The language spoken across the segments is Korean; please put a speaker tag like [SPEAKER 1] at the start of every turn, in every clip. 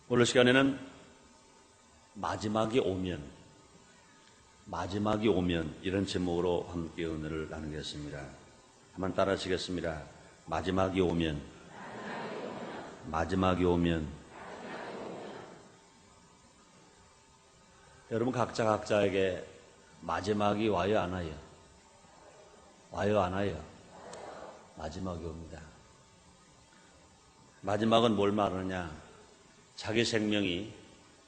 [SPEAKER 1] 오늘 시간에는 마지막이 오면 이런 제목으로 함께 은혜를 나누겠습니다. 한번 따라 하시겠습니다. 마지막이 오면. 여러분 각자에게 마지막이 와요, 안 와요? 와요, 안 와요? 마지막이 옵니다. 마지막은 뭘 말하느냐? 자기 생명이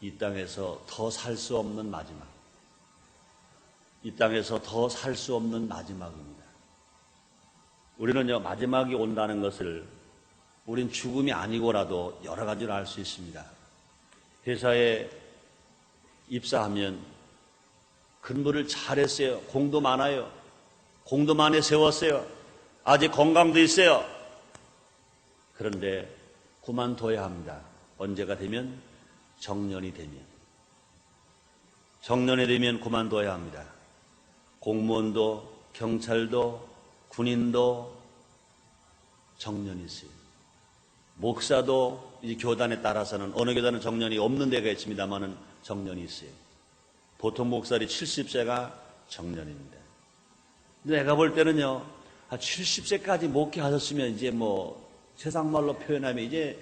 [SPEAKER 1] 이 땅에서 더 살 수 없는 마지막. 이 땅에서 더 살 수 없는 마지막입니다. 우리는요, 마지막이 온다는 것을 우린 죽음이 아니고라도 여러 가지로 알 수 있습니다. 회사에 입사하면 근무를 잘했어요. 공도 많아요. 공도 많이 세웠어요. 아직 건강도 있어요. 그런데 그만둬야 합니다. 언제가 되면? 정년이 되면 그만둬야 합니다. 공무원도 경찰도 군인도 정년이 있어요. 목사도 이제 교단에 따라서는 어느 교단은 정년이 없는 데가 있습니다만은 정년이 있어요. 보통 목사들이 70세가 정년입니다. 내가 볼 때는요, 70세까지 목회하셨으면 이제 세상 말로 표현하면 이제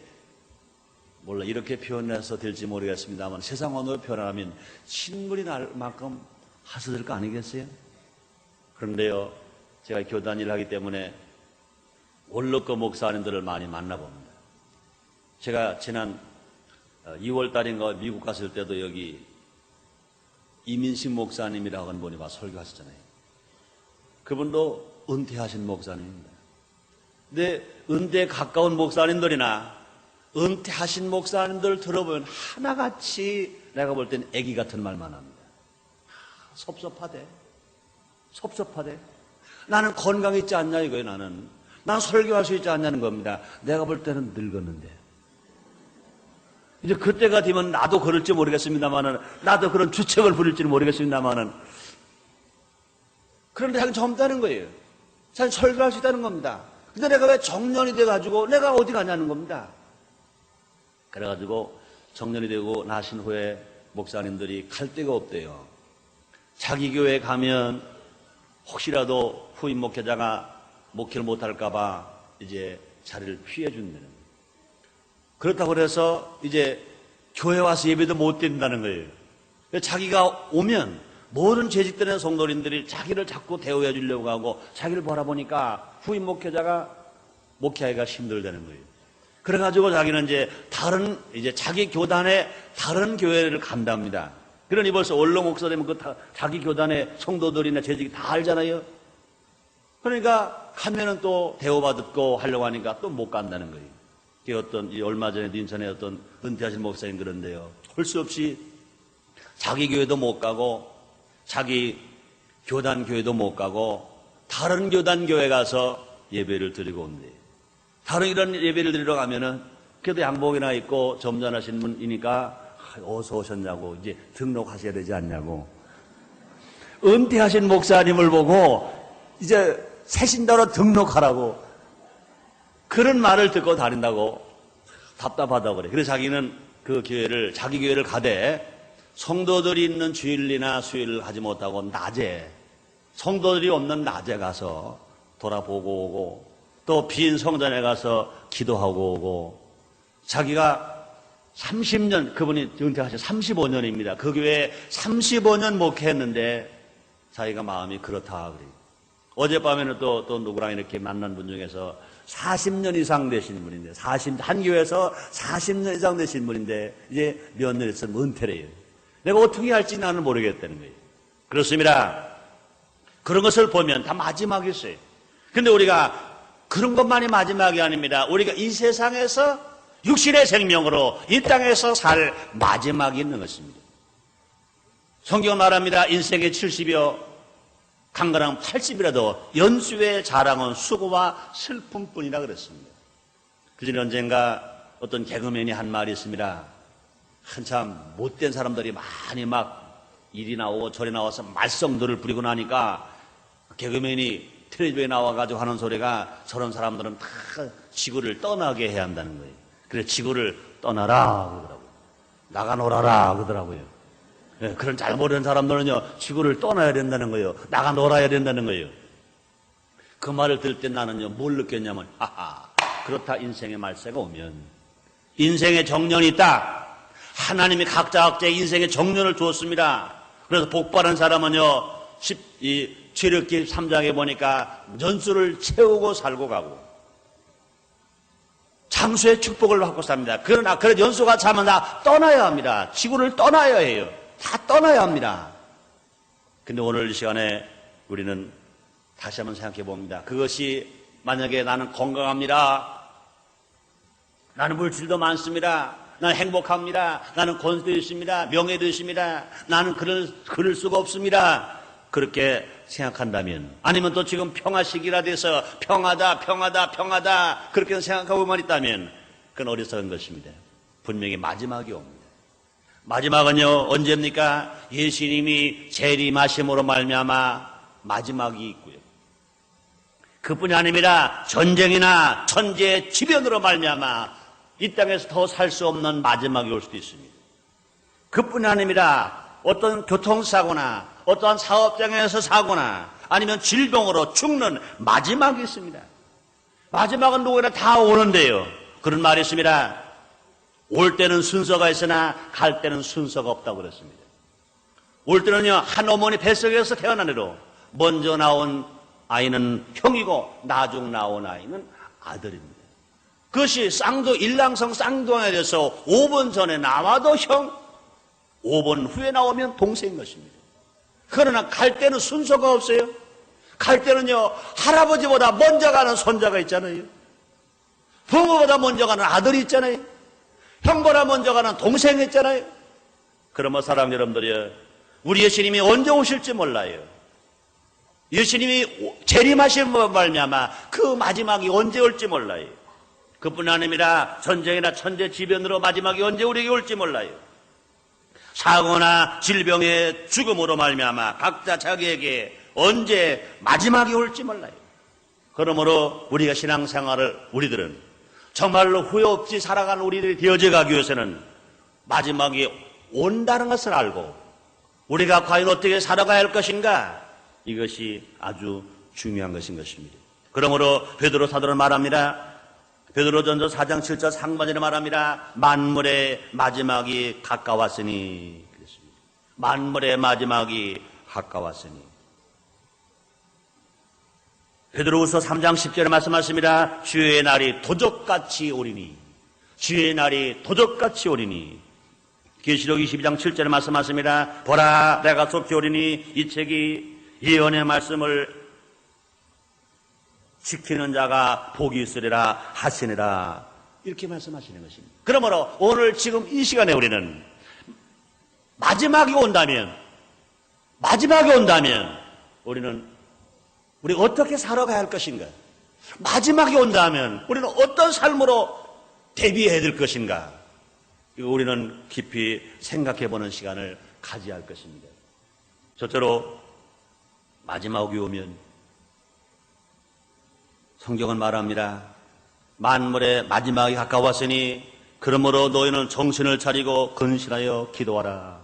[SPEAKER 1] 몰라 이렇게 표현해서 될지 모르겠습니다만 세상 언어로 표현하면 신물이 날 만큼 하셔야 거 아니겠어요? 그런데요, 제가 교단 일을 하기 때문에 원로급 목사님들을 많이 만나봅니다. 제가 지난 2월 달인가 미국 갔을 때도 여기 이민식 목사님이라고 하는 분이 와서 설교하셨잖아요. 그분도 은퇴하신 목사님입니다. 근데 은퇴에 가까운 목사님들이나 은퇴하신 목사님들 들어보면 하나같이 내가 볼 때는 애기 같은 말만 합니다. 섭섭하대. 나는 건강 있지 않냐 이거예요. 나는 설교할 수 있지 않냐는 겁니다. 내가 볼 때는 늙었는데 이제 그때가 되면 나도 그럴지 모르겠습니다만은 나도 그런 주책을 부릴지는 모르겠습니다만은 그런데 자기는 젊다는 거예요. 자기는 설교할 수 있다는 겁니다. 근데 내가 왜 정년이 돼가지고 내가 어디 가냐는 겁니다. 그래가지고 정년이 되고 나신 후에 목사님들이 갈 데가 없대요. 자기 교회에 가면 혹시라도 후임 목회자가 목회를 못할까봐 이제 자리를 피해준다는 거예요. 그렇다고 해서 이제 교회 와서 예배도 못 드린다는 거예요. 자기가 오면 모든 재직되는 성도님들이 자기를 자꾸 대우해 주려고 하고 자기를 바라보니까 후임 목회자가 목회하기가 힘들다는 거예요. 그래가지고 자기는 이제 자기 교단의 다른 교회를 간답니다. 그러니 벌써 원로 목사 되면 자기 교단의 성도들이나 재직이 다 알잖아요. 그러니까 가면은 또 대우받고 하려고 하니까 또 못 간다는 거예요. 얼마 전에 인천에 어떤 은퇴하신 목사님 그런데요. 할 수 없이 자기 교회도 못 가고 자기 교단 교회도 못 가고 다른 교단 교회 가서 예배를 드리고 온대요. 다른 이런 예배를 드리러 가면은 그래도 양복이나 입고 점잖으신 분이니까 어서 오셨냐고 이제 등록하셔야 되지 않냐고. 은퇴하신 목사님을 보고 이제 새신자로 등록하라고 그런 말을 듣고 다닌다고 답답하다고 그래. 그래서 자기는 자기 교회를 가되 성도들이 있는 주일이나 수요일을 가지 못하고 낮에 성도들이 없는 낮에 가서 돌아보고 오고 또 빈 성전에 가서 기도하고 오고 자기가 30년 그분이 은퇴하셔 35년입니다. 그 교회에 35년 목회했는데 자기가 마음이 그렇다 그래요. 어젯밤에는 또 누구랑 이렇게 만난 분 중에서 40년 이상 되신 분인데 한 교회에서 40년 이상 되신 분인데 이제 몇 년 있으면 은퇴를 해요. 내가 어떻게 할지 나는 모르겠다는 거예요. 그렇습니다. 그런 것을 보면 다 마지막이 있어요. 근데 우리가 그런 것만이 마지막이 아닙니다. 우리가 이 세상에서 육신의 생명으로 이 땅에서 살 마지막이 있는 것입니다. 성경은 말합니다. 인생의 70여 강건한 80이라도 연수의 자랑은 수고와 슬픔뿐이라 그랬습니다. 그전에 언젠가 어떤 개그맨이 한 말이 있습니다. 한참 못된 사람들이 많이 이리 나오고 저리 나와서 말썽들을 부리고 나니까 개그맨이 텔레비전에 나와가지고 하는 소리가 저런 사람들은 다 지구를 떠나게 해야 한다는 거예요. 그래서 지구를 떠나라 그러더라고요. 나가 놀아라 그러더라고요. 예, 그런 잘 모르는 사람들은요, 지구를 떠나야 된다는 거예요. 나가 놀아야 된다는 거예요. 그 말을 들을 때 나는요, 뭘 느꼈냐면, 하하, 그렇다 인생의 말세가 오면, 인생의 정년이 있다. 하나님이 각자의 인생의 정년을 주었습니다. 그래서 복받은 사람은요, 이 출애굽기 3장에 보니까 연수를 채우고 살고 가고, 장수의 축복을 받고 삽니다. 그러나 연수가 차면 다 떠나야 합니다. 지구를 떠나야 해요. 다 떠나야 합니다. 근데 오늘 이 시간에 우리는 다시 한번 생각해 봅니다. 그것이 만약에 나는 건강합니다. 나는 물질도 많습니다. 나는 행복합니다. 나는 권세도 있습니다. 명예도 있습니다. 나는 그럴 수가 없습니다. 그렇게 생각한다면, 아니면 또 지금 평화 시기라 돼서 평화다 그렇게 생각하고만 있다면 그건 어리석은 것입니다. 분명히 마지막이 옵니다. 마지막은요, 언제입니까? 예수님이 재림하심으로 말미암아 마지막이 있고요. 그뿐이 아닙니다. 전쟁이나 천재의 지변으로 말미암아 이 땅에서 더 살 수 없는 마지막이 올 수도 있습니다. 그뿐이 아닙니다. 어떤 교통사고나 어떠한 사업장에서 사고나 아니면 질병으로 죽는 마지막이 있습니다. 마지막은 누구나 다 오는데요. 그런 말이 있습니다. 올 때는 순서가 있으나 갈 때는 순서가 없다고 그랬습니다. 올 때는요, 한 어머니 뱃속에서 태어난 애로 먼저 나온 아이는 형이고 나중 나온 아이는 아들입니다. 그것이 일랑성 쌍둥이에 대해서 5번 전에 나와도 형, 5번 후에 나오면 동생인 것입니다. 그러나 갈 때는 순서가 없어요. 갈 때는요, 할아버지보다 먼저 가는 손자가 있잖아요. 부모보다 먼저 가는 아들이 있잖아요. 형보다 먼저 가는 동생이 있잖아요. 그러면 사랑 여러분들이요, 우리 예수님이 언제 오실지 몰라요. 예수님이 재림하시는 말미암아 그 마지막이 언제 올지 몰라요. 그뿐 아닙니다. 전쟁이나 천재 지변으로 마지막이 언제 우리에게 올지 몰라요. 사고나 질병의 죽음으로 말미암아 각자 자기에게 언제 마지막이 올지 몰라요. 그러므로 우리가 신앙생활을, 우리들은 정말로 후회 없이 살아가는 우리들이 되어져 가기 위해서는 마지막이 온다는 것을 알고 우리가 과연 어떻게 살아가야 할 것인가, 이것이 아주 중요한 것인 것입니다. 그러므로 베드로 사도는 말합니다. 베드로전서 4장 7절 상반절에 말합니다. 만물의 마지막이 가까웠으니. 그랬습니다. 만물의 마지막이 가까웠으니. 베드로후서 3장 10절에 말씀하십니다. 주의 날이 도적같이 오리니. 주의 날이 도적같이 오리니. 계시록 22장 7절에 말씀하십니다. 보라, 내가 속히 오리니 이 책이 예언의 말씀을 지키는 자가 복이 있으리라 하시니라. 이렇게 말씀하시는 것입니다. 그러므로 오늘 지금 이 시간에 우리는 마지막이 온다면 우리가 어떻게 살아가야 할 것인가? 마지막이 온다면 우리는 어떤 삶으로 대비해야 될 것인가? 이거 우리는 깊이 생각해 보는 시간을 가져야 할 것입니다. 첫째로 마지막이 오면 성경은 말합니다. 만물의 마지막이 가까웠으니 그러므로 너희는 정신을 차리고 근신하여 기도하라.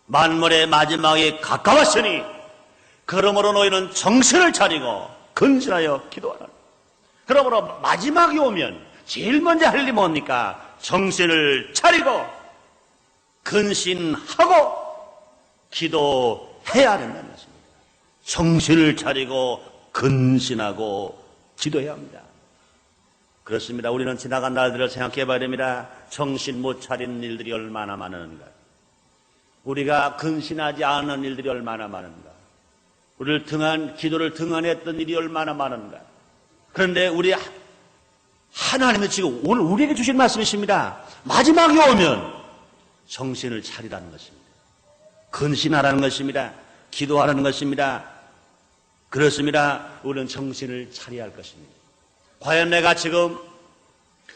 [SPEAKER 1] 만물의 마지막이 가까웠으니 그러므로 너희는 정신을 차리고 근신하여 기도하라. 그러므로 마지막이 오면 제일 먼저 할 일이 뭡니까? 정신을 차리고 근신하고 기도해야 된다는 것입니다. 정신을 차리고 근신하고 기도해야 합니다. 그렇습니다. 우리는 지나간 날들을 생각해 봐야 됩니다. 정신 못 차리는 일들이 얼마나 많은가. 우리가 근신하지 않은 일들이 얼마나 많은가. 기도를 등한했던 일이 얼마나 많은가. 그런데 우리 하나님은 지금 오늘 우리에게 주신 말씀이십니다. 마지막이 오면 정신을 차리라는 것입니다. 근신하라는 것입니다. 기도하라는 것입니다. 그렇습니다. 우리는 정신을 차려야 할 것입니다. 과연 내가 지금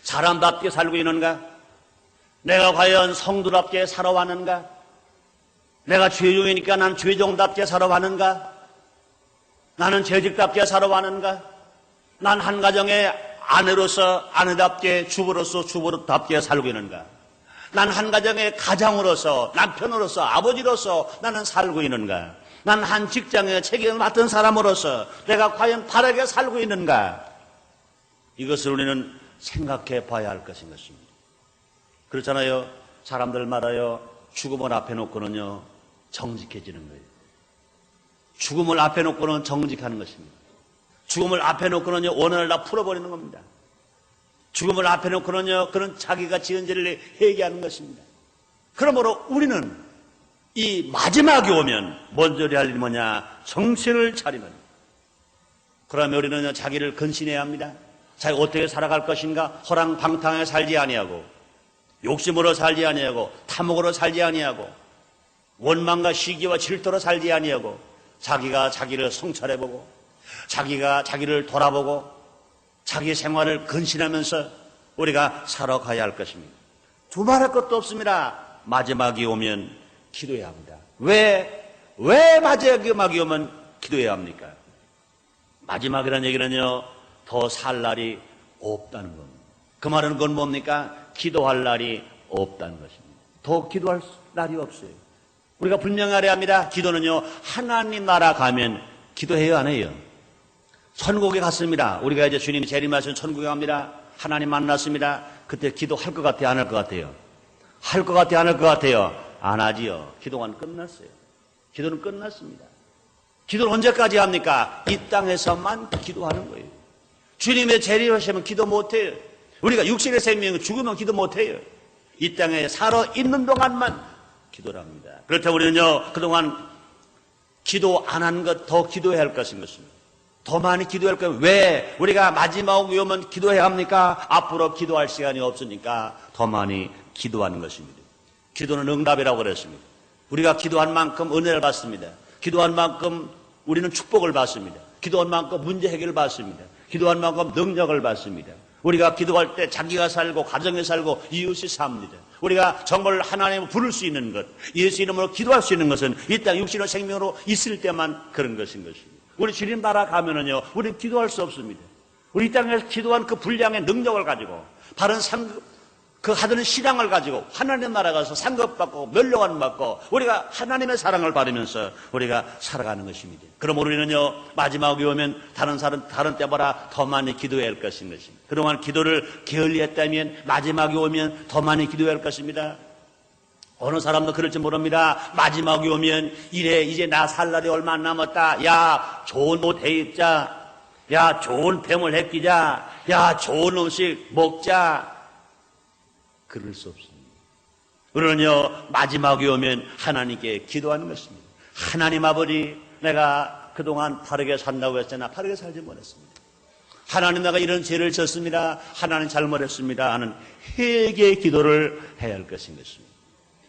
[SPEAKER 1] 사람답게 살고 있는가? 내가 과연 성도답게 살아왔는가? 내가 죄종이니까 난 죄종답게 살아왔는가? 나는 재직답게 살아왔는가? 난 한 가정의 아내로서 아내답게, 주부로서 주부답게 살고 있는가? 난 한 가정의 가장으로서, 남편으로서, 아버지로서 나는 살고 있는가? 난 한 직장의 책임을 맡은 사람으로서 내가 과연 바르게 살고 있는가? 이것을 우리는 생각해 봐야 할 것인 것입니다. 그렇잖아요. 사람들 말아요. 죽음을 앞에 놓고는요, 정직해지는 거예요. 죽음을 앞에 놓고는 정직하는 것입니다. 죽음을 앞에 놓고는요, 원한을 다 풀어버리는 겁니다. 죽음을 앞에 놓고는요, 그런 자기가 지은 죄를 회개하는 것입니다. 그러므로 우리는 이 마지막에 오면 먼저 해야 할 일이 뭐냐? 정신을 차리는. 그러면 우리는 자기를 근신해야 합니다. 자기가 어떻게 살아갈 것인가? 허랑방탕하게 살지 아니하고, 욕심으로 살지 아니하고, 탐욕으로 살지 아니하고, 원망과 시기와 질투로 살지 아니하고, 자기가 자기를 성찰해보고, 자기가 자기를 돌아보고, 자기 생활을 근신하면서 우리가 살아가야 할 것입니다. 두말할 것도 없습니다. 마지막이 오면 기도해야 합니다. 왜 마지막이 오면 기도해야 합니까? 마지막이라는 얘기는요, 더 살 날이 없다는 겁니다. 그 말은 그건 뭡니까? 기도할 날이 없다는 것입니다. 더 기도할 날이 없어요. 우리가 분명히 알아야 합니다. 기도는요, 하나님 나라 가면 기도해요, 안 해요? 천국에 갔습니다. 우리가 이제 주님이 재림하신 천국에 갑니다. 하나님 만났습니다. 그때 기도할 것 같아요, 안 할 것 같아요? 할 것 같아요, 안 할 것 같아요? 안 하지요. 기도는 끝났어요. 기도는 끝났습니다. 기도는 언제까지 합니까? 이 땅에서만 기도하는 거예요. 주님의 재림하시면 기도 못해요. 우리가 육신의 생명이 죽으면 기도 못해요. 이 땅에 살아있는 동안만 기도를 합니다. 그렇다고 우리는요, 그동안 기도 안 한 것 더 기도해야 할 것인 것입니다. 더 많이 기도할 거예요. 왜? 우리가 마지막 오면 기도해야 합니까? 앞으로 기도할 시간이 없으니까 더 많이 기도하는 것입니다. 기도는 응답이라고 그랬습니다. 우리가 기도한 만큼 은혜를 받습니다. 기도한 만큼 우리는 축복을 받습니다. 기도한 만큼 문제 해결을 받습니다. 기도한 만큼 능력을 받습니다. 우리가 기도할 때 자기가 살고 가정에 살고 이웃이 삽니다. 우리가 정말 하나님을 부를 수 있는 것, 예수 이름으로 기도할 수 있는 것은 이 땅 육신의 생명으로 있을 때만 그런 것인 것입니다. 우리 주님 나라 가면은요, 우리 기도할 수 없습니다. 우리 이 땅에서 기도한 그 분량의 능력을 가지고 바른 그 하던 신앙을 가지고 하나님 나라 가서 상급받고 멸령함 받고 우리가 하나님의 사랑을 받으면서 우리가 살아가는 것입니다. 그럼 우리는요, 마지막에 오면 다른 때보다 더 많이 기도해야 할 것인 것입니다. 그동안 기도를 게을리했다면 마지막에 오면 더 많이 기도해야 할 것입니다. 어느 사람도 그럴지 모릅니다. 마지막에 오면 이제 나 살 날이 얼마 안 남았다. 야, 좋은 옷 해입자. 야, 좋은 뱀을 해끼자. 야, 좋은 음식 먹자. 그럴 수 없습니다. 우리는요, 마지막에 오면 하나님께 기도하는 것입니다. 하나님 아버지, 내가 그동안 바르게 산다고 했잖아. 바르게 살지 못했습니다. 하나님, 내가 이런 죄를 졌습니다. 하나님 잘못했습니다 하는 회개의 기도를 해야 할 것인 것입니다.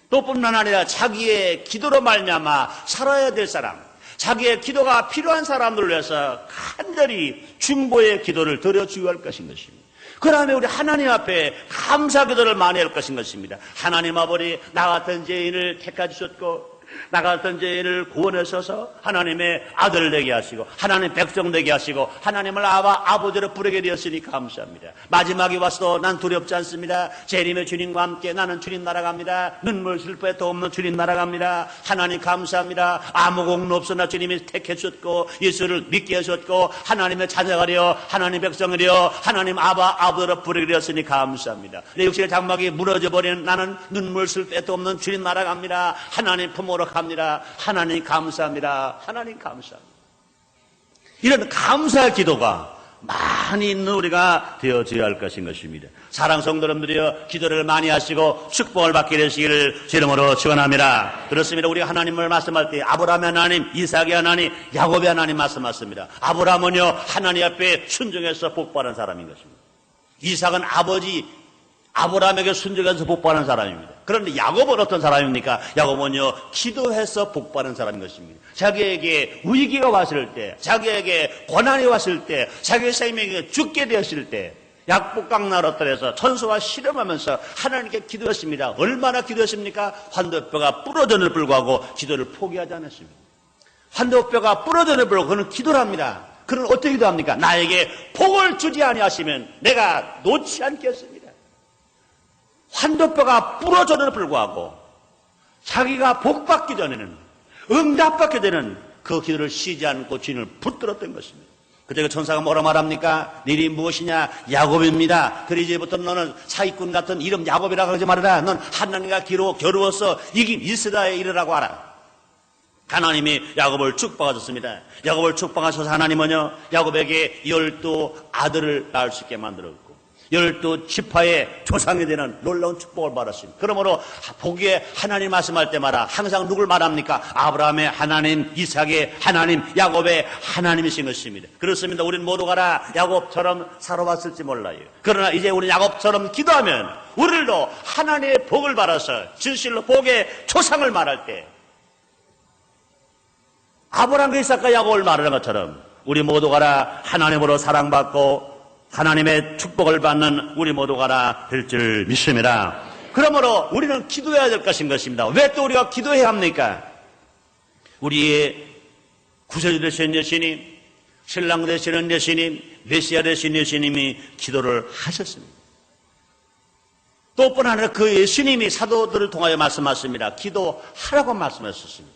[SPEAKER 1] 또 뿐만 아니라 자기의 기도로 말미암아 살아야 될 사람, 자기의 기도가 필요한 사람들을 위해서 간절히 중보의 기도를 드려주어야 할 것인 것입니다. 그 다음에 우리 하나님 앞에 감사 기도를 많이 할 것인 것입니다. 하나님 아버지, 나 같은 죄인을 택하주셨고 나 같은 죄인을 구원하셔서 하나님의 아들 되게 하시고 하나님 백성 되게 하시고 하나님을 아버지로 부르게 되었으니 감사합니다. 마지막에 와서도 난 두렵지 않습니다. 재림의 주님과 함께 나는 주님 나라 갑니다. 눈물 슬퍼에도 없는 주님 나라 갑니다. 하나님 감사합니다. 아무 공로 없으나 주님이 택해 주셨고 예수를 믿게 하셨고 하나님의 자녀가 되어 하나님 백성이 되어 하나님 아버지로 부르게 되었으니 감사합니다. 내 육신의 장막이 무너져 버린 나는 눈물 슬퍼에도 없는 주님 나라 갑니다. 하나님 품으로 합니다. 하나님 감사합니다. 하나님 감사합니다. 이런 감사의 기도가 많이 있는 우리가 되어져야 할 것인 것입니다. 사랑 성도 여러분들이여, 기도를 많이 하시고 축복을 받게 되시기를 이름으로 축원합니다. 그렇습니다. 우리가 하나님을 말씀할 때 아브라함의 하나님, 이삭의 하나님, 야곱의 하나님 말씀하십니다. 아브라함은요, 하나님 앞에 순종해서 복받은 사람인 것입니다. 이삭은 아브라함에게 순종해서 복받은 사람입니다. 그런데 야곱은 어떤 사람입니까? 야곱은요, 기도해서 복받은 사람인 것입니다. 자기에게 위기가 왔을 때, 자기에게 고난이 왔을 때, 자기의 생명이 죽게 되었을 때, 약복강나루 떨에서 천수와 씨름하면서 하나님께 기도했습니다. 얼마나 기도했습니까? 환도뼈가 부러졌음에도 불구하고 기도를 포기하지 않았습니다. 환도뼈가 부러졌음에도 불구하고 그는 기도를 합니다. 그는 어떻게 기도합니까? 나에게 복을 주지 아니하시면 내가 놓지 않겠습니다. 환도뼈가 부러져도 불구하고 자기가 복받기 전에는, 응답받게 되는 그 기도를 쉬지 않고 주인을 붙들었던 것입니다. 그때 그 천사가 뭐라 말합니까? 네 이름이 무엇이냐? 야곱입니다. 그래 이제부터 너는 사기꾼 같은 이름 야곱이라고 하지 말아라. 넌 하나님과 겨루어서 이긴 이스라엘에 이르라고 하라. 하나님이 야곱을 축복하셨습니다. 야곱을 축복하셔서 하나님은요, 야곱에게 12 아들을 낳을 수 있게 만들었고 12 지파의 조상이 되는 놀라운 축복을 받았습니다. 그러므로 보기에 하나님 말씀할 때마다 항상 누굴 말합니까? 아브라함의 하나님, 이삭의 하나님, 야곱의 하나님이신 것입니다. 그렇습니다. 우리는 모두가 다 야곱처럼 살아왔을지 몰라요. 그러나 이제 우리 야곱처럼 기도하면 우리들도 하나님의 복을 받아서 진실로 복의 조상을 말할 때 아브라함과 이삭과 야곱을 말하는 것처럼 우리 모두가 다 하나님으로 사랑받고 하나님의 축복을 받는 우리 모두가 다 될 줄 믿습니다. 그러므로 우리는 기도해야 될 것입니다. 왜 또 우리가 기도해야 합니까? 우리의 구세주 되신 예수님, 신랑 되시는 예수님, 메시아 되신 예수님이 기도를 하셨습니다. 또 뿐 아니라 그 예수님이 사도들을 통하여 말씀하십니다. 기도하라고 말씀하셨습니다.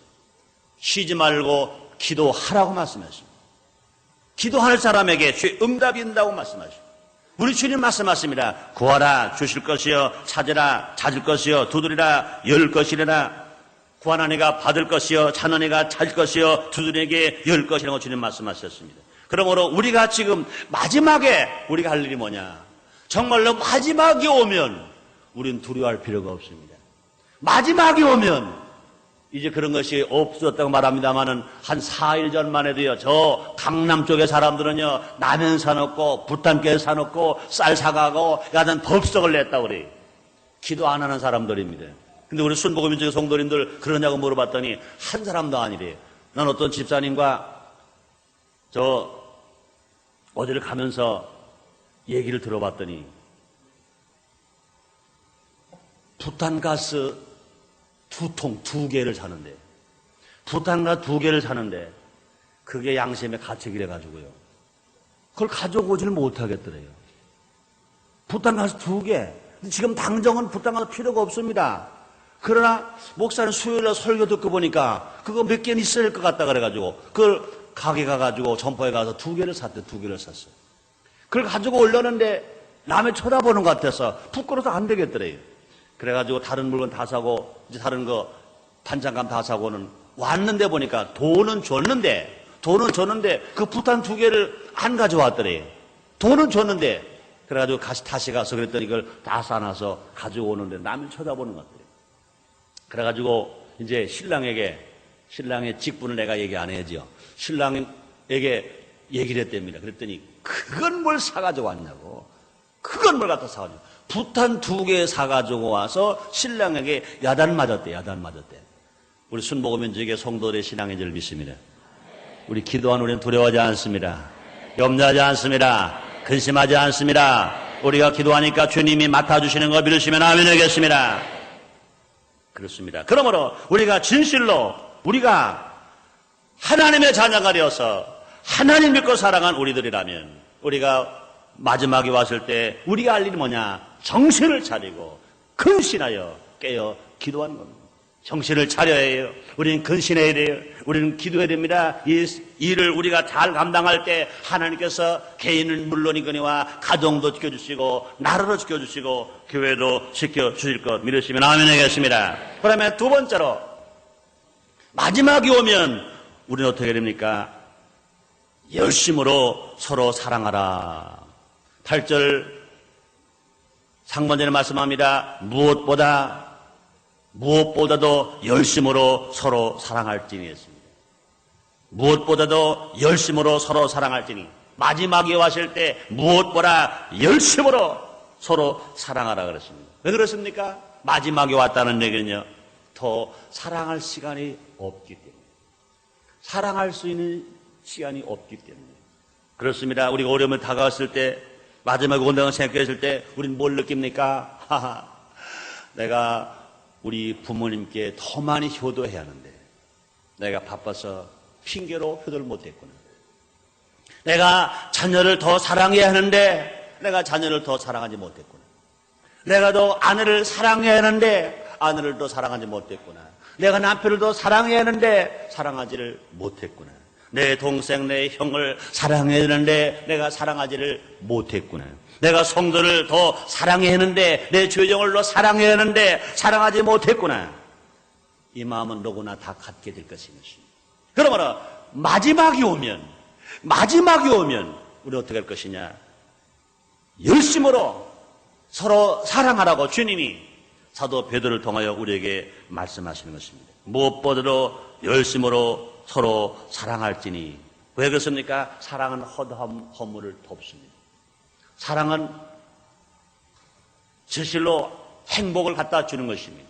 [SPEAKER 1] 쉬지 말고 기도하라고 말씀하십니다. 기도하는 사람에게 주의 응답이 있다고 말씀하십니다. 우리 주님 말씀하십니다. 구하라 주실 것이요, 찾으라 찾을 것이요, 두드리라 열 것이라. 구하는 이가 받을 것이요, 찾는 이가 찾을 것이요, 두드리에게 열 것이라고 주님 말씀하셨습니다. 그러므로 우리가 지금 마지막에 우리가 할 일이 뭐냐? 정말로 마지막이 오면 우리는 두려워할 필요가 없습니다. 마지막이 오면 이제 그런 것이 없었다고 말합니다만은 한 4일 전만 해도요, 저 강남 쪽의 사람들은요, 라면 사놓고 부탄깨 사놓고 쌀 사가고 야단 법석을 냈다고 그래요. 기도 안 하는 사람들입니다. 근데 우리 순복음민족의 성도님들 그러냐고 물어봤더니 한 사람도 아니래요. 난 어떤 집사님과 어디를 가면서 얘기를 들어봤더니 부탄가스 2통 2개를 사는데, 부탄가스 2개를 사는데 그게 양심의 가책이래 가지고요, 그걸 가져오지를 못하겠더래요. 부탄가스 2개. 지금 당장은 부탄가스 필요가 없습니다. 그러나 목사는 수요일날 설교 듣고 보니까 그거 몇 개는 있어야 할 것 같다 그래가지고 그걸 가게 가가지고 점포에 가서 2개를 샀대. 2개를 샀어요. 그걸 가지고 올려는데 남의 쳐다보는 것 같아서 부끄러워서 안 되겠더래요. 그래가지고 다른 물건 다 사고 이제 다른 거 반찬감 다 사고는 왔는데 보니까 돈은 줬는데 그 부탄 2개를 안 가져왔더래요. 돈은 줬는데 그래가지고 다시 가서 그랬더니 이걸 다 싸놔서 가지고 오는데 남이 쳐다보는 것 같더래요. 그래가지고 이제 신랑의 직분을 내가 얘기 안 해야죠. 신랑에게 얘기를 했답니다. 그랬더니 그건 뭘 사가지고 왔냐고. 그건 뭘 갖다 사가지고. 부탄 2개 사가지고 와서 신랑에게 야단 맞았대. 우리 순복음민족의 성도들의 신앙인 줄 믿습니다. 우리 기도한 우리는 두려워하지 않습니다. 염려하지 않습니다. 근심하지 않습니다. 우리가 기도하니까 주님이 맡아주시는 걸 믿으시면 아멘 하겠습니다. 그렇습니다. 그러므로 우리가 진실로 우리가 하나님의 자녀가 되어서 하나님 믿고 살아간 우리들이라면 우리가 마지막에 왔을 때 우리가 할 일이 뭐냐? 정신을 차리고 근신하여 깨어 기도하는 겁니다. 정신을 차려야 해요. 우리는 근신해야 돼요. 우리는 기도해야 됩니다. 이 일을 우리가 잘 감당할 때 하나님께서 개인은 물론이거니와 가정도 지켜주시고 나라도 지켜주시고 교회도 지켜주실 것 믿으시면 아멘 하겠습니다. 그러면 두 번째로 마지막이 오면 우리는 어떻게 됩니까? 열심으로 서로 사랑하라. 8절 상반절에 말씀합니다. 무엇보다도 열심으로 서로 사랑할지니 했습니다. 무엇보다도 열심으로 서로 사랑할지니. 마지막에 왔을 때 무엇보다 열심으로 서로 사랑하라 그랬습니다. 왜 그렇습니까? 마지막에 왔다는 얘기는요, 더 사랑할 시간이 없기 때문에, 사랑할 수 있는 시간이 없기 때문에 그렇습니다. 우리가 어려움을 다가왔을 때, 마지막에 온다고 생각했을 때 우리는 뭘 느낍니까? 하하, 내가 우리 부모님께 더 많이 효도해야 하는데 내가 바빠서 핑계로 효도를 못했구나. 내가 자녀를 더 사랑해야 하는데 내가 자녀를 더 사랑하지 못했구나. 내가 더 아내를 사랑해야 하는데 아내를 더 사랑하지 못했구나. 내가 남편을 더 사랑해야 하는데 사랑하지를 못했구나. 내 동생, 내 형을 사랑해야 하는데 내가 사랑하지를 못했구나. 내가 성도를 더 사랑해야 하는데 내 죄정을 더 사랑해야 하는데 사랑하지 못했구나. 이 마음은 누구나 다 갖게 될 것인 것입니다. 그러므로 마지막이 오면 우리 어떻게 할 것이냐? 열심으로 서로 사랑하라고 주님이 사도 베드로를 통하여 우리에게 말씀하시는 것입니다. 무엇보다도 열심으로 서로 사랑할지니. 왜 그렇습니까? 사랑은 허물을 덮습니다. 사랑은 진실로 행복을 갖다 주는 것입니다.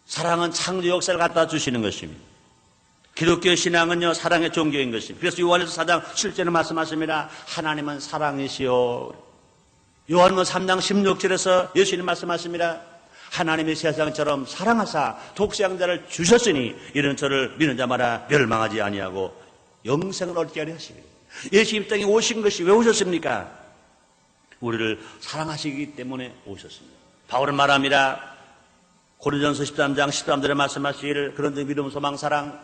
[SPEAKER 1] 사랑은 창조 역사를 갖다 주시는 것입니다. 기독교 신앙은요, 사랑의 종교인 것입니다. 그래서 요한일서 4장 7절에 말씀하십니다. 하나님은 사랑이시요. 요한복음 3장 16절에서 예수님 말씀하십니다. 하나님이 세상처럼 사랑하사 독생자를 주셨으니 이런 저를 믿는 자마다 멸망하지 아니하고 영생을 얻게 하려 하십니다. 예수님 땅에 오신 것이 왜 오셨습니까? 우리를 사랑하시기 때문에 오셨습니다. 바울은 말합니다. 고린도전서 13장 13절에 말씀하시기를 그런데 믿음, 소망, 사랑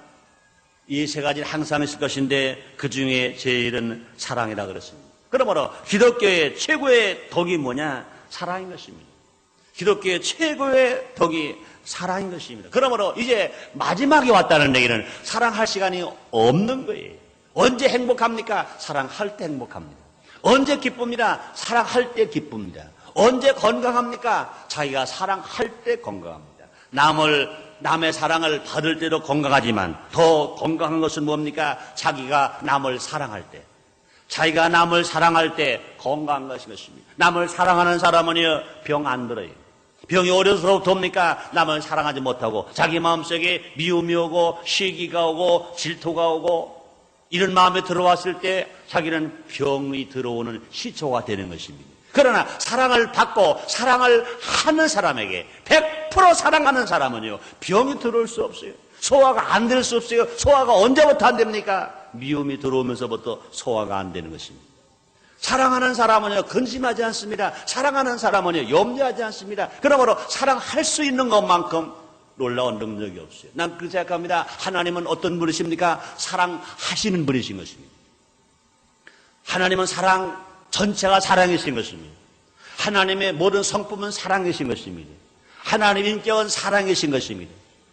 [SPEAKER 1] 이 세 가지는 항상 있을 것인데 그 중에 제일은 사랑이라 그랬습니다. 그러므로 기독교의 최고의 덕이 뭐냐? 사랑인 것입니다. 기독교의 최고의 덕이 사랑인 것입니다. 그러므로 이제 마지막이 왔다는 얘기는 사랑할 시간이 없는 거예요. 언제 행복합니까? 사랑할 때 행복합니다. 언제 기쁩니다? 사랑할 때 기쁩니다. 언제 건강합니까? 자기가 사랑할 때 건강합니다. 남의 사랑을 받을 때도 건강하지만 더 건강한 것은 뭡니까? 자기가 남을 사랑할 때. 자기가 남을 사랑할 때 건강한 것입니다. 남을 사랑하는 사람은요, 병 안 들어요. 병이 어려서부터 옵니까? 남을 사랑하지 못하고 자기 마음속에 미움이 오고 시기가 오고 질투가 오고 이런 마음에 들어왔을 때 자기는 병이 들어오는 시초가 되는 것입니다. 그러나 사랑을 받고 사랑을 하는 사람에게 100% 사랑하는 사람은요, 병이 들어올 수 없어요. 소화가 안 될 수 없어요. 소화가 언제부터 안 됩니까? 미움이 들어오면서부터 소화가 안 되는 것입니다. 사랑하는 사람은요, 근심하지 않습니다. 사랑하는 사람은요, 염려하지 않습니다. 그러므로 사랑할 수 있는 것만큼 놀라운 능력이 없어요. 난 그렇게 생각합니다. 하나님은 어떤 분이십니까? 사랑하시는 분이신 것입니다. 하나님은 사랑 전체가 사랑이신 것입니다. 하나님의 모든 성품은 사랑이신 것입니다. 하나님의 인격은 사랑이신 것입니다.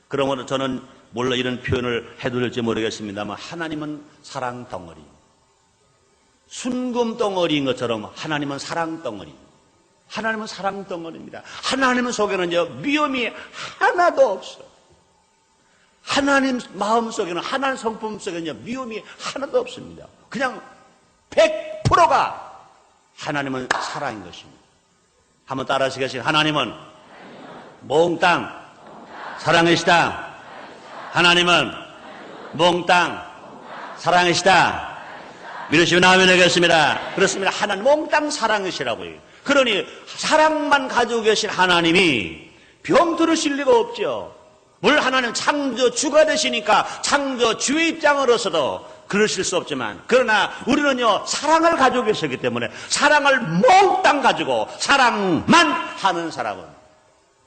[SPEAKER 1] 그러므로 저는 몰라 이런 표현을 해도 될지 모르겠습니다만 하나님은 사랑 덩어리, 순금 덩어리인 것처럼 하나님은 사랑 덩어리. 하나님은 사랑 덩어리입니다. 하나님 속에는요, 미움이 하나도 없어. 하나님 마음 속에는, 하나님 성품 속에는요, 미움이 하나도 없습니다. 그냥 100%가 하나님은 사랑인 것입니다. 한번 따라 하시겠어요? 하나님은 몽땅 사랑이시다. 하나님은 몽땅 사랑이시다. 믿으시면 아멘 하겠습니다. 그렇습니다. 하나님 몽땅 사랑이시라고요. 그러니 사랑만 가지고 계신 하나님이 병들으실 리가 없죠. 물론 하나님 창조주가 되시니까 창조주의 입장으로서도 그러실 수 없지만, 그러나 우리는요, 사랑을 가지고 계시기 때문에 사랑을 몽땅 가지고 사랑만 하는 사람은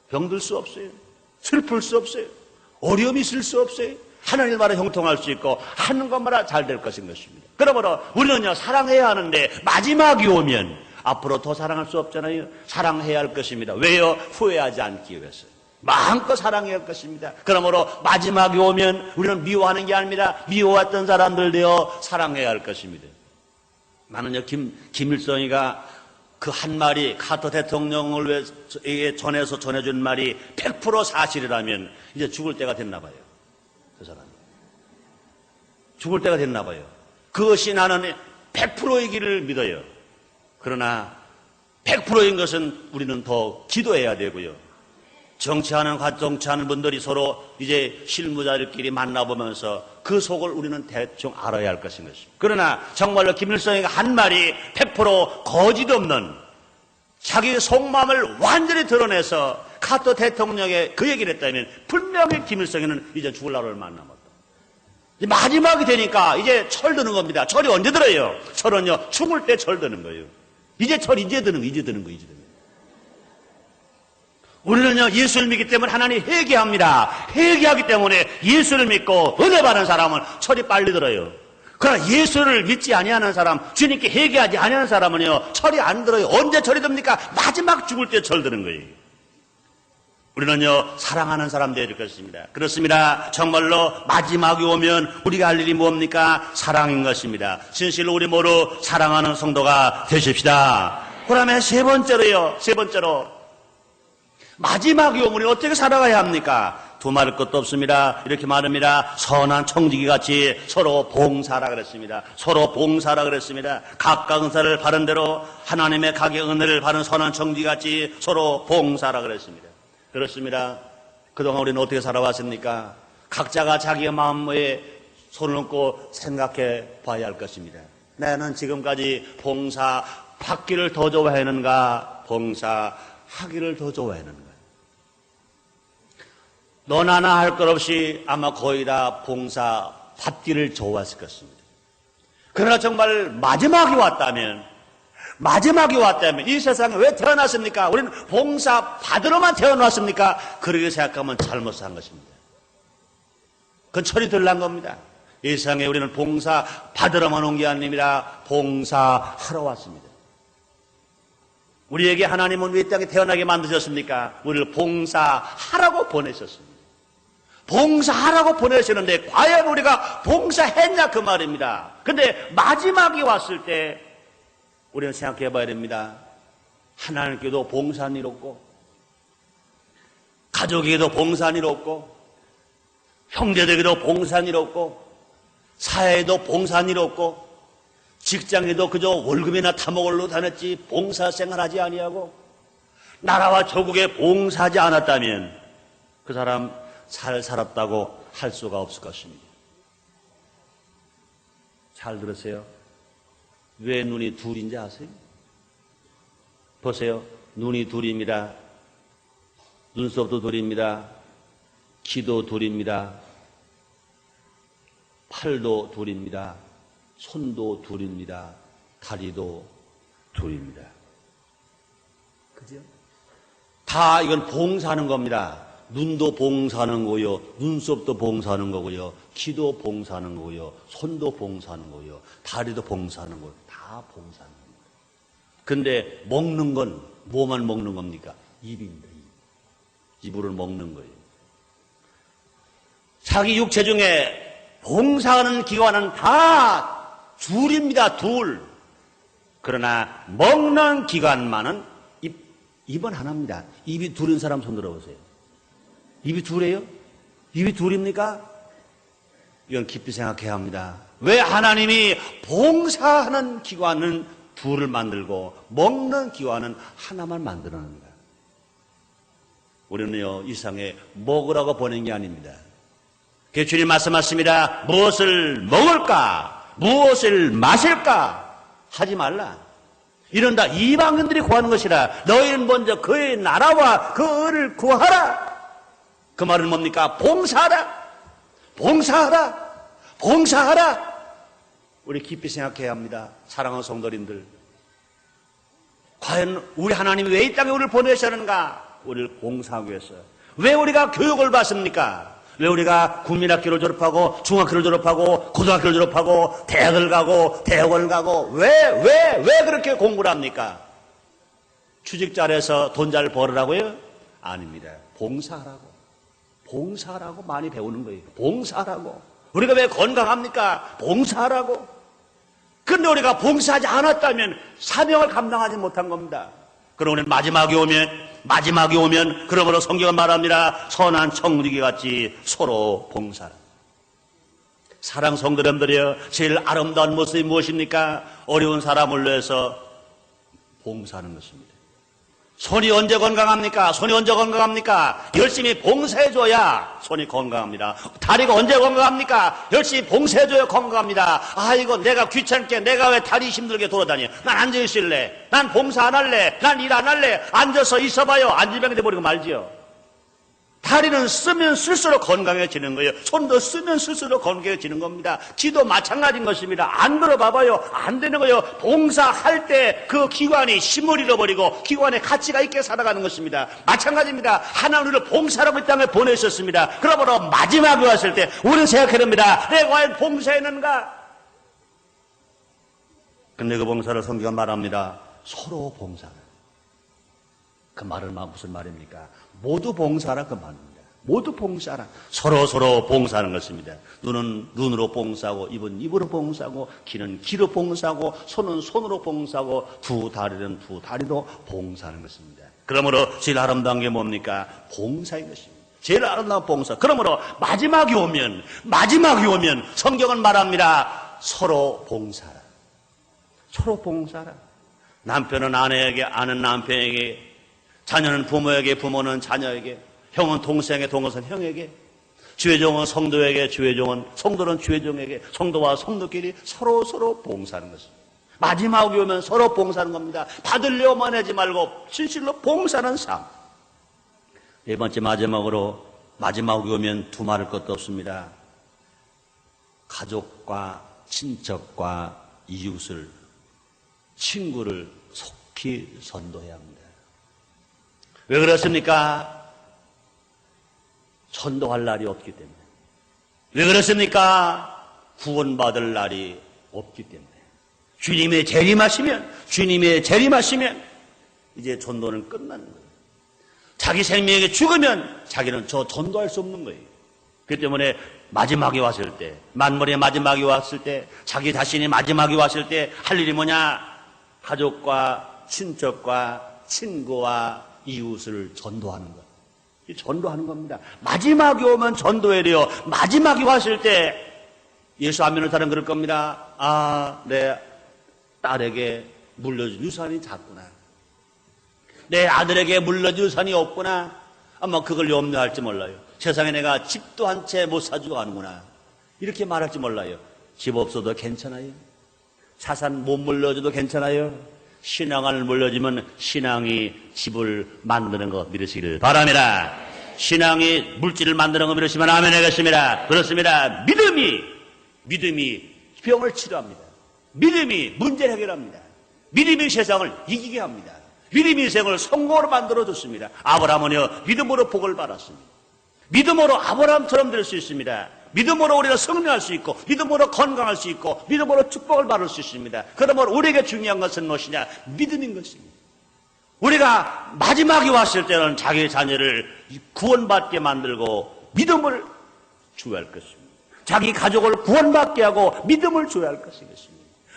[SPEAKER 1] 병들 수 없어요. 슬플 수 없어요. 어려움이 있을 수 없어요. 하나님 말에 형통할 수 있고 하는 것마다 잘 될 것인 것입니다. 그러므로 우리는요, 사랑해야 하는데 마지막이 오면 앞으로 더 사랑할 수 없잖아요. 사랑해야 할 것입니다. 왜요? 후회하지 않기 위해서. 마음껏 사랑해야 할 것입니다. 그러므로 마지막이 오면 우리는 미워하는 게 아닙니다. 미워했던 사람들 되어 사랑해야 할 것입니다. 나는요, 김일성이가 그 한 말이 카터 대통령을 전해서 전해준 말이 100% 사실이라면 이제 죽을 때가 됐나 봐요. 그 사람이. 죽을 때가 됐나 봐요. 그것이 나는 100%의 길을 믿어요. 그러나 100%인 것은 우리는 더 기도해야 되고요. 정치하는 분들이 서로 이제 실무자들끼리 만나보면서 그 속을 우리는 대충 알아야 할 것인 것입니다. 그러나 정말로 김일성이가 한 말이 100% 거짓 없는 자기 속마음을 완전히 드러내서 카터 대통령에 그 얘기를 했다면 분명히 김일성이는 이제 죽을 날을 얼마 안 남았다. 마지막이 되니까 이제 철 드는 겁니다. 철이 언제 들어요? 철은요, 죽을 때 철 드는 거예요. 이제 철 이제 드는 거. 우리는요, 예수를 믿기 때문에 하나님 회개합니다. 회개하기 때문에 예수를 믿고 은혜 받은 사람은 철이 빨리 들어요. 그러나 예수를 믿지 아니하는 사람, 주님께 회개하지 아니하는 사람은요, 철이 안 들어요. 언제 철이 듭니까? 마지막 죽을 때 철 드는 거예요. 우리는요, 사랑하는 사람 되어야 될 것입니다. 그렇습니다. 정말로 마지막이 오면 우리가 할 일이 뭡니까? 사랑인 것입니다. 진실로 우리 모두 사랑하는 성도가 되십시다. 그다음에 세 번째로 마지막이 오면 우리 어떻게 살아가야 합니까? 두말할 것도 없습니다. 이렇게 말합니다. 선한 청지기 같이 서로 봉사하라 그랬습니다. 서로 봉사하라 그랬습니다. 각각 은사를 바른 대로 하나님의 각의 은혜를 바른 선한 청지기 같이 서로 봉사하라 그랬습니다. 그렇습니다. 그동안 우리는 어떻게 살아왔습니까? 각자가 자기의 마음에 손을 얹고 생각해 봐야 할 것입니다. 나는 지금까지 봉사 받기를 더 좋아했는가, 봉사 하기를 더 좋아했는가? 너나 나 할 것 없이 아마 거의 다 봉사 받기를 좋아했을 것입니다. 그러나 정말 마지막이 왔다면 이 세상에 왜 태어났습니까? 우리는 봉사 받으러만 태어났습니까? 그렇게 생각하면 잘못 산 것입니다. 그건 철이 덜 난 겁니다. 이 세상에 우리는 봉사 받으러만 온 게 아닙니다. 봉사하러 왔습니다. 우리에게 하나님은 왜 이 땅에 태어나게 만드셨습니까? 우리를 봉사하라고 보내셨습니다. 봉사하라고 보내셨는데 과연 우리가 봉사했냐 그 말입니다. 근데 마지막이 왔을 때 우리는 생각해 봐야 됩니다. 하나님께도 봉사한 일 없고, 가족에게도 봉사한 일 없고, 형제들에게도 봉사한 일 없고, 사회에도 봉사한 일 없고, 직장에도 그저 월급이나 타먹으러 다녔지 봉사생활하지 아니하고, 나라와 조국에 봉사하지 않았다면 그 사람 잘 살았다고 할 수가 없을 것입니다. 잘 들으세요. 왜 눈이 둘인지 아세요? 보세요. 눈이 둘입니다. 눈썹도 둘입니다. 귀도 둘입니다. 팔도 둘입니다. 손도 둘입니다. 다리도 둘입니다. 그죠? 다 이건 봉사하는 겁니다. 눈도 봉사하는 거고요. 눈썹도 봉사하는 거고요. 귀도 봉사하는 거고요. 손도 봉사하는 거고요. 다리도 봉사하는 거고요. 다 봉사하는 겁니다. 근데 먹는 건 뭐만 먹는 겁니까? 입입니다. 입으로 먹는 거예요. 자기 육체 중에 봉사하는 기관은 다 둘입니다. 둘. 그러나 먹는 기관만은 입은 하나입니다. 입이 둘인 사람 손 들어보세요. 입이 둘이에요? 입이 둘입니까? 이건 깊이 생각해야 합니다. 왜 하나님이 봉사하는 기관은 둘을 만들고 먹는 기관은 하나만 만들었는가? 우리는요, 이 세상에 먹으라고 보낸 게 아닙니다. 그래서 주님 말씀하십니다. 무엇을 먹을까? 무엇을 마실까? 하지 말라. 이런 다 이방인들이 구하는 것이라. 너희는 먼저 그의 나라와 그 의를 구하라. 그 말은 뭡니까? 봉사하라. 봉사하라. 봉사하라. 우리 깊이 생각해야 합니다. 사랑하는 성도님들. 과연 우리 하나님이 왜 이 땅에 우리를 보내셨는가? 우리를 봉사하기 위해서. 왜 우리가 교육을 받습니까? 왜 우리가 국민학교를 졸업하고 중학교를 졸업하고 고등학교를 졸업하고 대학을 가고 대학원을 가고 왜 그렇게 공부를 합니까? 취직 잘해서 돈 잘 벌으라고요? 아닙니다. 봉사하라고. 봉사하라고 많이 배우는 거예요. 봉사하라고. 우리가 왜 건강합니까? 봉사하라고. 그런데 우리가 봉사하지 않았다면 사명을 감당하지 못한 겁니다. 그럼 우리는 마지막이 오면 그러므로 성경은 말합니다. 선한 청지기 같이 서로 봉사하라. 사랑 성도님들이여, 제일 아름다운 모습이 무엇입니까? 어려운 사람을 위해서 봉사하는 것입니다. 손이 언제 건강합니까? 손이 언제 건강합니까? 열심히 봉사해줘야 손이 건강합니다. 다리가 언제 건강합니까? 열심히 봉사해줘야 건강합니다. 아이고, 내가 귀찮게, 내가 왜 다리 힘들게 돌아다녀? 난 앉아있을래. 난 봉사 안 할래. 난 일 안 할래. 앉아서 있어봐요. 안질병이 돼버리고 말지요. 다리는 쓰면 쓸수록 건강해지는 거예요. 손도 쓰면 쓸수록 건강해지는 겁니다. 귀도 마찬가지인 것입니다. 안 들어봐봐요. 안 되는 거예요. 봉사할 때 그 기관이 힘을 잃어버리고 기관의 가치가 있게 살아가는 것입니다. 마찬가지입니다. 하나님 우리를 봉사라고 이 땅에 보내셨습니다. 그러므로 마지막에 왔을 때 우리는 생각해야 됩니다. 내가 과연 봉사했는가? 근데 그 봉사를 성경은 말합니다. 서로 봉사를. 그 말은 무슨 말입니까? 모두 봉사라 그 말입니다. 모두 봉사라. 서로 봉사하는 것입니다. 눈은 눈으로 봉사하고, 입은 입으로 봉사하고, 귀는 귀로 봉사하고, 손은 손으로 봉사하고, 두 다리는 두 다리로 봉사하는 것입니다. 그러므로 제일 아름다운 게 뭡니까? 봉사인 것입니다. 제일 아름다운 봉사. 그러므로 마지막이 오면 성경은 말합니다. 서로 봉사라. 서로 봉사라. 남편은 아내에게, 아내는 남편에게, 자녀는 부모에게, 부모는 자녀에게, 형은 동생에게, 동생은 형에게, 주의종은 성도에게, 성도는 주의종에게, 성도와 성도끼리 서로 봉사하는 것입니다. 마지막이 오면 서로 봉사하는 겁니다. 받으려만 하지 말고 진실로 봉사하는 삶. 네 번째 마지막이 오면 두말할 것도 없습니다. 가족과 친척과 이웃을, 친구를 속히 전도해야 합니다. 왜 그렇습니까? 전도할 날이 없기 때문에. 왜 그렇습니까? 구원받을 날이 없기 때문에. 주님의 재림하시면 이제 전도는 끝나는 거예요. 자기 생명이 죽으면 자기는 전도할 수 없는 거예요. 그렇기 때문에 마지막에 왔을 때, 만물의 마지막에 왔을 때, 자기 자신이 마지막에 왔을 때 할 일이 뭐냐? 가족과 친척과 친구와 이웃을 전도하는 것. 전도하는 겁니다. 마지막이 오면 전도해야 돼요. 마지막이 왔을 때 예수 안 믿는 사람 그럴 겁니다. 내 딸에게 물려준 유산이 작구나. 내 아들에게 물려준 유산이 없구나. 아마 그걸 염려할지 몰라요. 세상에 내가 집도 한 채 못 사주고 가는구나. 이렇게 말할지 몰라요. 집 없어도 괜찮아요. 자산 못 물려줘도 괜찮아요. 신앙을 물려주면 신앙이 집을 만드는 거 믿으시기를 바랍니다. 신앙이 물질을 만드는 거 믿으시면 아멘 하겠습니다. 그렇습니다. 믿음이 병을 치료합니다. 믿음이 문제를 해결합니다. 믿음이 세상을 이기게 합니다. 믿음이 세상을 성공으로 만들어줬습니다. 아브라함은요, 믿음으로 복을 받았습니다. 믿음으로 아브라함처럼 될 수 있습니다. 믿음으로 우리가 승리할 수 있고, 믿음으로 건강할 수 있고, 믿음으로 축복을 받을 수 있습니다. 그러므로 우리에게 중요한 것은 무엇이냐? 믿음인 것입니다. 우리가 마지막에 왔을 때는 자기 자녀를 구원받게 만들고 믿음을 줘야 할 것입니다. 자기 가족을 구원받게 하고 믿음을 줘야 할 것입니다.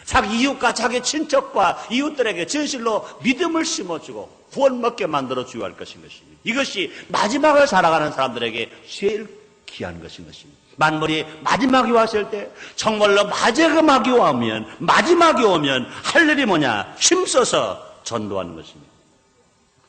[SPEAKER 1] 자기 이웃과 자기 친척과 이웃들에게 진실로 믿음을 심어주고 구원받게 만들어줘야 할 것인 것입니다. 이것이 마지막을 살아가는 사람들에게 제일 귀한 것인 것입니다. 만물이 마지막이 왔을 때 정말로 마지막이 오면 할 일이 뭐냐? 힘써서 전도하는 것입니다.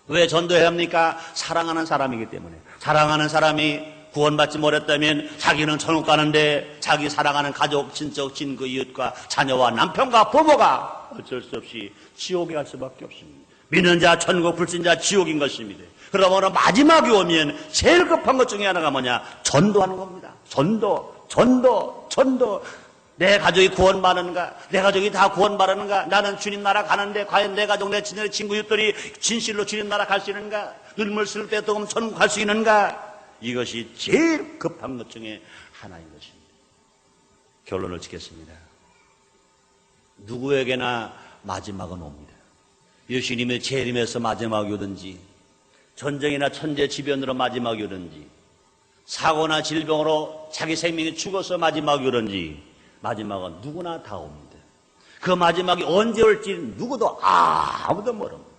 [SPEAKER 1] 왜 전도해야 합니까? 사랑하는 사람이기 때문에. 사랑하는 사람이 구원받지 못했다면 자기는 천국 가는데 자기 사랑하는 가족, 친척, 친구, 이웃과 자녀와 남편과 부모가 어쩔 수 없이 지옥에 갈 수밖에 없습니다. 믿는 자 천국, 불신자 지옥인 것입니다. 그러므로 마지막이 오면 제일 급한 것 중에 하나가 뭐냐? 전도하는 겁니다. 전도. 내 가족이 구원받는가? 내 가족이 다 구원받는가? 나는 주님 나라 가는데 과연 내 가족, 내 친구, 이웃들이 진실로 주님 나라 갈 수 있는가? 눈물 쓸 때 조금 천국 갈 수 있는가? 이것이 제일 급한 것 중에 하나인 것입니다. 결론을 짓겠습니다. 누구에게나 마지막은 옵니다. 예수님의 재림에서 마지막이 오든지, 전쟁이나 천재지변으로 마지막이 오든지, 사고나 질병으로 자기 생명이 죽어서 마지막이 오든지, 마지막은 누구나 다 옵니다. 그 마지막이 언제 올지 누구도 아무도 모릅니다.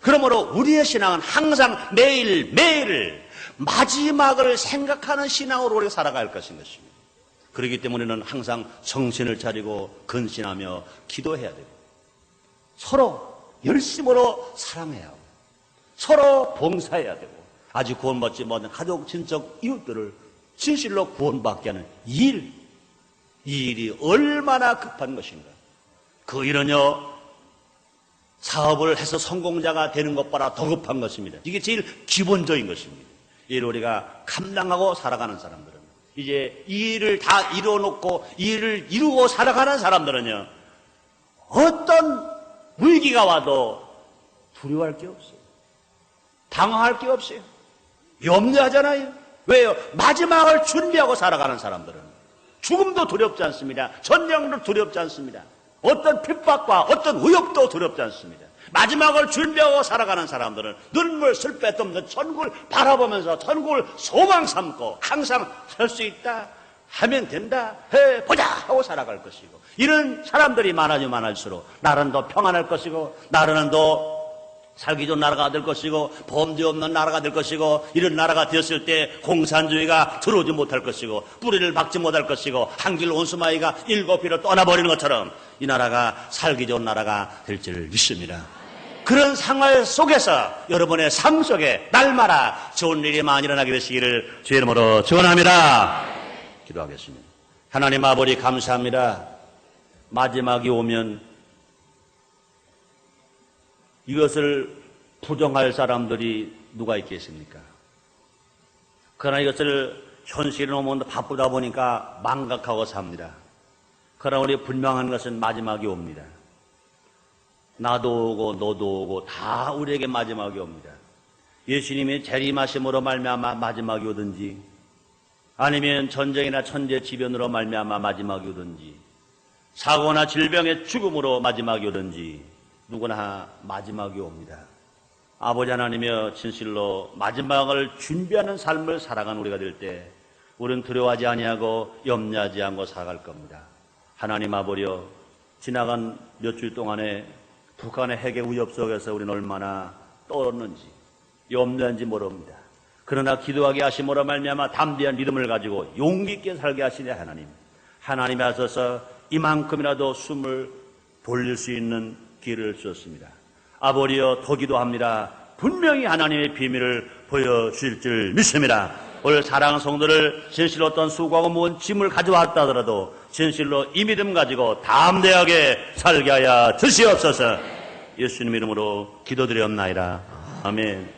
[SPEAKER 1] 그러므로 우리의 신앙은 항상 매일 마지막을 생각하는 신앙으로 우리가 살아갈 것인 것입니다. 그렇기 때문에는 항상 정신을 차리고 근신하며 기도해야 되고, 서로 열심으로 사랑해야 하고, 서로 봉사해야 되고, 아직 구원받지 못한 가족, 친척, 이웃들을 진실로 구원받게 하는 이 일이 얼마나 급한 것인가. 그 일은요, 사업을 해서 성공자가 되는 것보다 더 급한 것입니다. 이게 제일 기본적인 것입니다. 이를 우리가 감당하고 살아가는 사람들은, 이제 이 일을 다 이루어놓고 이 일을 이루고 살아가는 사람들은요, 어떤 위기가 와도 두려워할 게 없어요. 당황할 게 없어요. 염려하잖아요. 왜요? 마지막을 준비하고 살아가는 사람들은 죽음도 두렵지 않습니다. 전쟁도 두렵지 않습니다. 어떤 핍박과 어떤 위협도 두렵지 않습니다. 마지막을 준비하고 살아가는 사람들은 눈물 슬픔 없는 천국을 바라보면서 천국을 소망 삼고 항상 살 수 있다, 하면 된다, 해보자 하고 살아갈 것이고, 이런 사람들이 많아지면 많을수록 나라는 더 평안할 것이고, 나라는 더 살기 좋은 나라가 될 것이고, 범죄 없는 나라가 될 것이고, 이런 나라가 되었을 때 공산주의가 들어오지 못할 것이고, 뿌리를 박지 못할 것이고, 한길 온수마이가 7비로 떠나버리는 것처럼 이 나라가 살기 좋은 나라가 될 줄 믿습니다. 그런 상황 속에서 여러분의 삶 속에 날마다 좋은 일이 많이 일어나게 되시기를 주의 이름으로 축원합니다. 기도하겠습니다. 하나님 아버지 감사합니다. 마지막이 오면 이것을 부정할 사람들이 누가 있겠습니까? 그러나 이것을 현실에 오면 바쁘다 보니까 망각하고 삽니다. 그러나 우리 분명한 것은 마지막이 옵니다. 나도 오고 너도 오고 다 우리에게 마지막이 옵니다. 예수님이 재림하심으로 말미암아 마지막이 오든지, 아니면 전쟁이나 천재지변으로 말미암아 마지막이 오든지, 사고나 질병의 죽음으로 마지막이 오든지, 누구나 마지막이 옵니다. 아버지 하나님이여, 진실로 마지막을 준비하는 삶을 살아가는 우리가 될 때 우리는 두려워하지 아니하고 염려하지 않고 살아갈 겁니다. 하나님 아버지여, 지나간 몇 주 동안에 북한의 핵의 위협 속에서 우리는 얼마나 떨었는지 염려한지 모릅니다. 그러나 기도하게 하심으로 말미암아 담대한 믿음을 가지고 용기 있게 살게 하시네. 하나님이 하셔서 이만큼이라도 숨을 돌릴 수 있는 길을 주셨습니다. 아버지여, 더 기도합니다. 분명히 하나님의 비밀을 보여주실 줄 믿습니다. 오늘 사랑하는 성도를 진실로 어떤 수고하고 무거운 짐을 가져왔다 하더라도 진실로 이 믿음 가지고 담대하게 살게 하여 주시옵소서. 예수님 이름으로 기도드리옵나이다. 아멘.